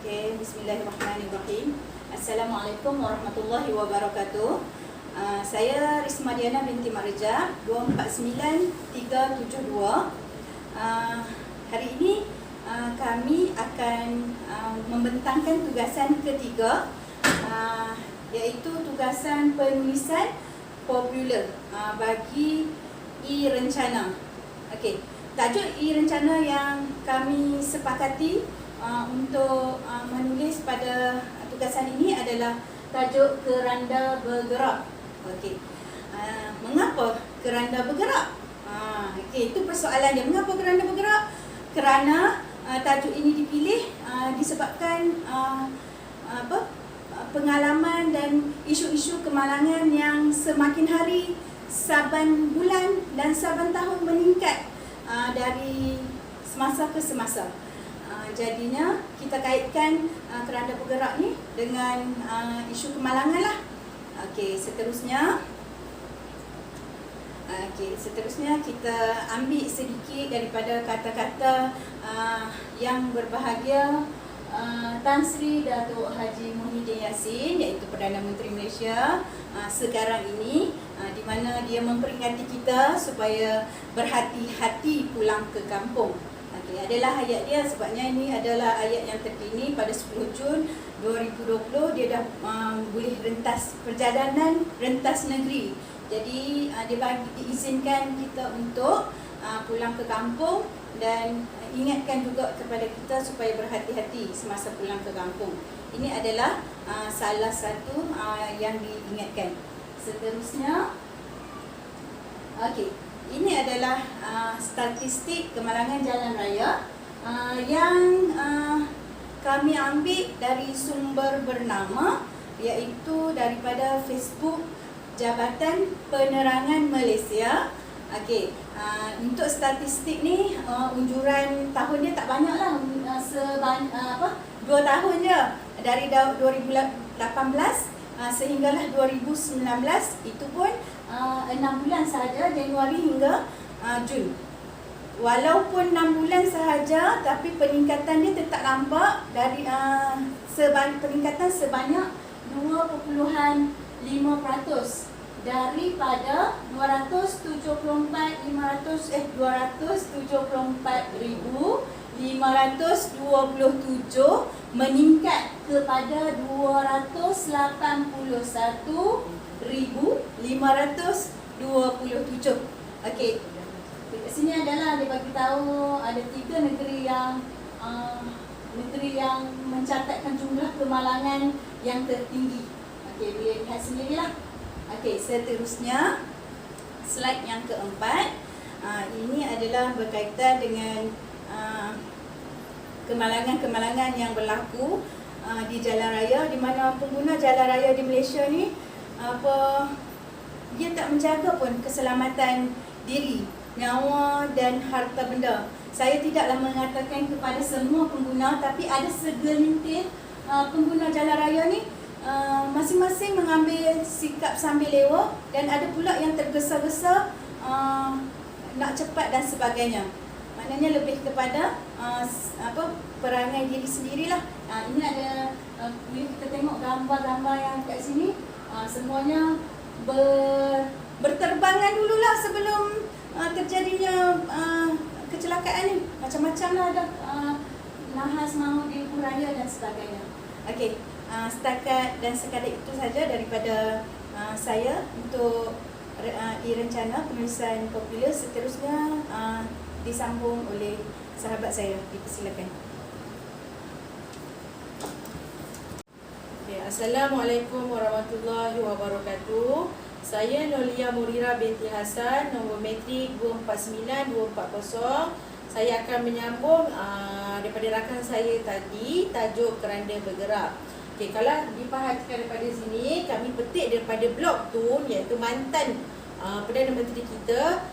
Okey, bismillahirrahmanirrahim. Assalamualaikum warahmatullahi wabarakatuh. Saya Risma Diana binti Marija, 249372. Hari ini kami akan membentangkan tugasan ketiga, iaitu tugasan penulisan popular bagi e-rencana. Okey, tajuk e-rencana yang kami sepakati untuk menulis pada tugasan ini adalah tajuk keranda bergerak. Okey, mengapa keranda bergerak? Okey, itu persoalan dia. Mengapa keranda bergerak? Kerana tajuk ini dipilih disebabkan pengalaman dan isu-isu kemalangan yang semakin hari, saban bulan dan saban tahun meningkat dari semasa ke semasa. Jadinya kita kaitkan keranda bergerak ni dengan isu kemalangan lah. Okey, seterusnya kita ambil sedikit daripada kata-kata yang berbahagia Tan Sri Datuk Haji Muhyiddin Yassin, iaitu Perdana Menteri Malaysia sekarang ini, di mana dia memperingati kita supaya berhati-hati pulang ke kampung. Okay, adalah ayat dia, sebabnya ini adalah ayat yang terkini pada 10 Jun 2020. Dia dah boleh rentas perjalanan, rentas negeri. Jadi dia diizinkan kita untuk pulang ke kampung, dan ingatkan juga kepada kita supaya berhati-hati semasa pulang ke kampung. Ini adalah salah satu yang diingatkan. Seterusnya, okey, ini adalah statistik kemalangan jalan raya yang kami ambil dari sumber bernama, iaitu daripada Facebook Jabatan Penerangan Malaysia. Okey, untuk statistik ni unjuran tahun dia tak banyak lah, 2 tahun je, dari 2018 sehinggalah 2019, itu pun 6 bulan sahaja, Januari hingga Jun. Walaupun 6 bulan sahaja, tapi peningkatan dia tetap nampak dari peningkatan sebanyak 2.5% daripada 274,527 meningkat kepada 281,527. Okey, dekat sini adalah dia bagi tahu ada 3 negeri yang mencatatkan jumlah kemalangan yang tertinggi. Okey, boleh lihat sendirilah. Okey, seterusnya slide yang keempat. Ini adalah berkaitan dengan kemalangan-kemalangan yang berlaku di jalan raya, di mana pengguna jalan raya di Malaysia ni dia tak menjaga pun keselamatan diri, nyawa dan harta benda. Saya tidaklah mengatakan kepada semua pengguna, tapi ada segelintir pengguna jalan raya ni masing-masing mengambil sikap sambil lewa, dan ada pula yang tergesa-gesa nak cepat dan sebagainya. Maknanya lebih kepada perangai diri sendirilah. Ini ada kita tengok gambar-gambar yang kat sini, semuanya berterbangan dululah sebelum terjadinya kecelakaan ni. Macam-macam lah, ada nahas mahu di raya dan sebagainya. Okey, setakat dan sekadar itu saja daripada saya untuk e-rencana penulisan popular. Seterusnya disambung oleh sahabat saya. Dipersilakan. Okay, Assalamualaikum warahmatullahi wabarakatuh. Saya Nolia Murira binti Hasan, nombor matrik 249240. Saya akan menyambung daripada rakan saya tadi, tajuk keranda bergerak. Okay, kalau diperhatikan daripada sini, kami petik daripada blog Tun, iaitu mantan Perdana Menteri kita.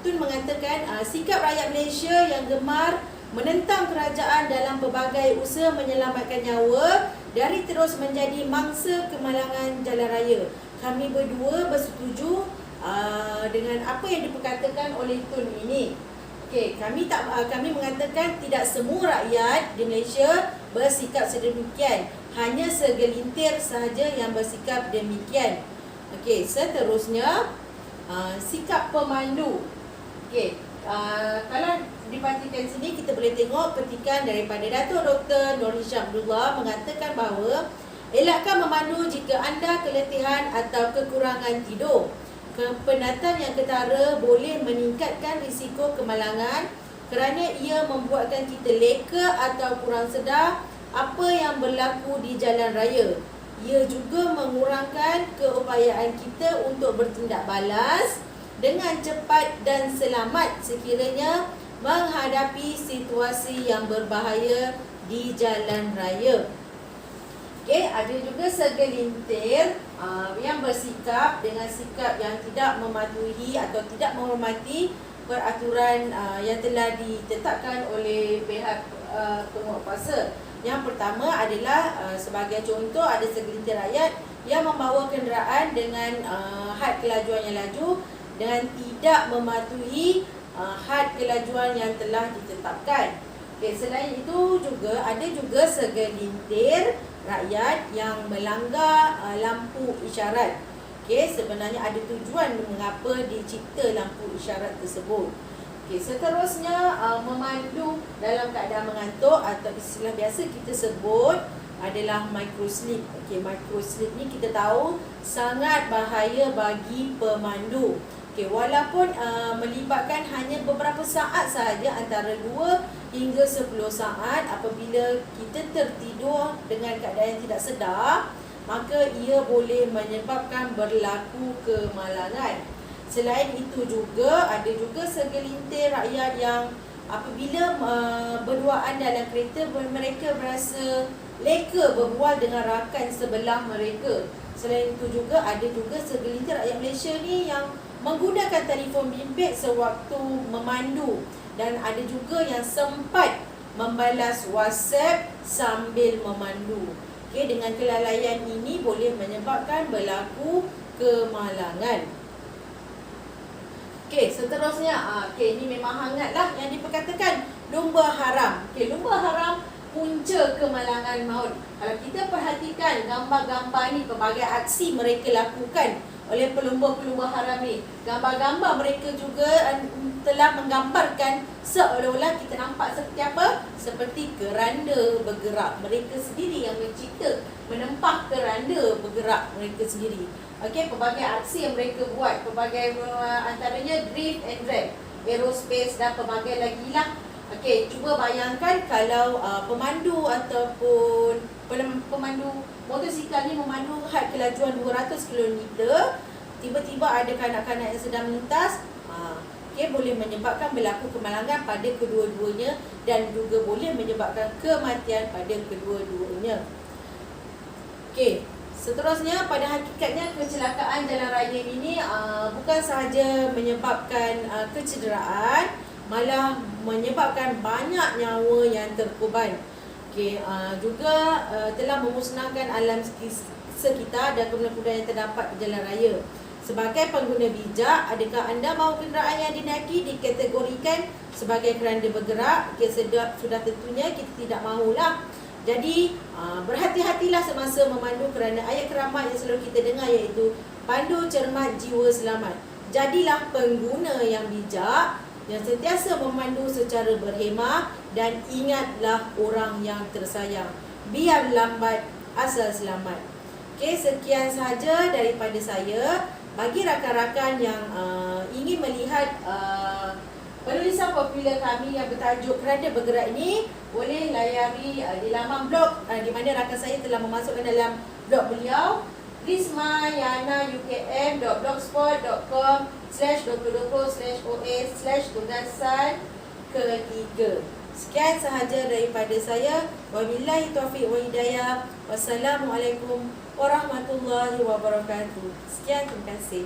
Tun mengatakan sikap rakyat Malaysia yang gemar menentang kerajaan dalam pelbagai usaha menyelamatkan nyawa dari terus menjadi mangsa kemalangan jalan raya. Kami berdua bersetuju dengan apa yang diperkatakan oleh Tun ini. Okey, kami mengatakan tidak semua rakyat di Malaysia bersikap sedemikian. Hanya segelintir sahaja yang bersikap demikian. Okey, seterusnya sikap pemandu. Okey, kalau diperhatikan sini kita boleh tengok petikan daripada Datuk Dr. Nur Hisham Abdullah mengatakan bahawa elakkan memandu jika anda keletihan atau kekurangan tidur. Kepenatan yang ketara boleh meningkatkan risiko kemalangan kerana ia membuatkan kita leka atau kurang sedar apa yang berlaku di jalan raya. Ia juga mengurangkan keupayaan kita untuk bertindak balas dengan cepat dan selamat sekiranya menghadapi situasi yang berbahaya di jalan raya. Okey, ada juga segelintir yang bersikap dengan sikap yang tidak mematuhi atau tidak menghormati peraturan yang telah ditetapkan oleh pihak penguatkuasa. Yang pertama adalah sebagai contoh, ada segelintir rakyat yang membawa kenderaan dengan had kelajuan yang laju dengan tidak mematuhi had kelajuan yang telah ditetapkan. Okay, selain itu juga ada juga segelintir rakyat yang melanggar lampu isyarat. Okay, sebenarnya ada tujuan mengapa dicipta lampu isyarat tersebut. Okay, seterusnya memandu dalam keadaan mengantuk atau istilah biasa kita sebut adalah microsleep. Okay, microsleep ni kita tahu sangat bahaya bagi pemandu. Okay, walaupun melibatkan hanya beberapa saat sahaja, antara 2 hingga 10 saat, apabila kita tertidur dengan keadaan yang tidak sedar, maka ia boleh menyebabkan berlaku kemalangan. Selain itu juga, ada juga segelintir rakyat yang apabila berduaan dalam kereta, mereka berasa leka berbual dengan rakan sebelah mereka. Selain itu juga, ada juga segelintir rakyat Malaysia ni yang menggunakan telefon bimbit sewaktu memandu, dan ada juga yang sempat membalas WhatsApp sambil memandu. Okay, dengan kelalaian ini boleh menyebabkan berlaku kemalangan. Okay, seterusnya, ini memang hangatlah yang diperkatakan lumba haram. Okay, lumba haram punca kemalangan maut. Kalau kita perhatikan gambar-gambar ni, pelbagai aksi mereka lakukan oleh pelumba-pelumba haram ni. Gambar-gambar mereka juga telah menggambarkan seolah-olah kita nampak seperti apa? Seperti keranda bergerak. Mereka sendiri yang mencipta, menempah keranda bergerak mereka sendiri. Okey, pelbagai aksi yang mereka buat, pelbagai antaranya drift and drag, aerospace dan pelbagai lagi lah. Okey, cuba bayangkan kalau pemandu ataupun pemandu motosikal ni memandu had kelajuan 200 km, tiba-tiba ada kanak-kanak yang sedang melintas, boleh menyebabkan berlaku kemalangan pada kedua-duanya dan juga boleh menyebabkan kematian pada kedua-duanya. Okey, seterusnya pada hakikatnya kecelakaan jalan raya ini bukan sahaja menyebabkan kecederaan, malah menyebabkan banyak nyawa yang terkorban. Okay, juga telah memusnahkan alam sekitar dan kemudahan yang terdapat di jalan raya. Sebagai pengguna bijak, adakah anda mahu kenderaan yang dinaiki dikategorikan sebagai keranda bergerak? Okay, sudah tentunya kita tidak mahulah. Jadi, berhati-hatilah semasa memandu kerana ayat keramat yang selalu kita dengar iaitu pandu cermat jiwa selamat. Jadilah pengguna yang bijak yang sentiasa memandu secara berhemah dan ingatlah orang yang tersayang. Biar lambat asal selamat. Okey, sekian sahaja daripada saya. Bagi rakan-rakan yang ingin melihat penulisan popular kami yang bertajuk Keranda Bergerak ini, boleh layari di laman blog di mana rakan saya telah memasukkan dalam blog beliau, rismayanayukm.blogspot.com/2020/OS/tugasan ketiga. Sekian sahaja daripada saya. Wabillahi taufiq wa hidayah. Wassalamualaikum warahmatullahi wabarakatuh. Sekian, terima kasih.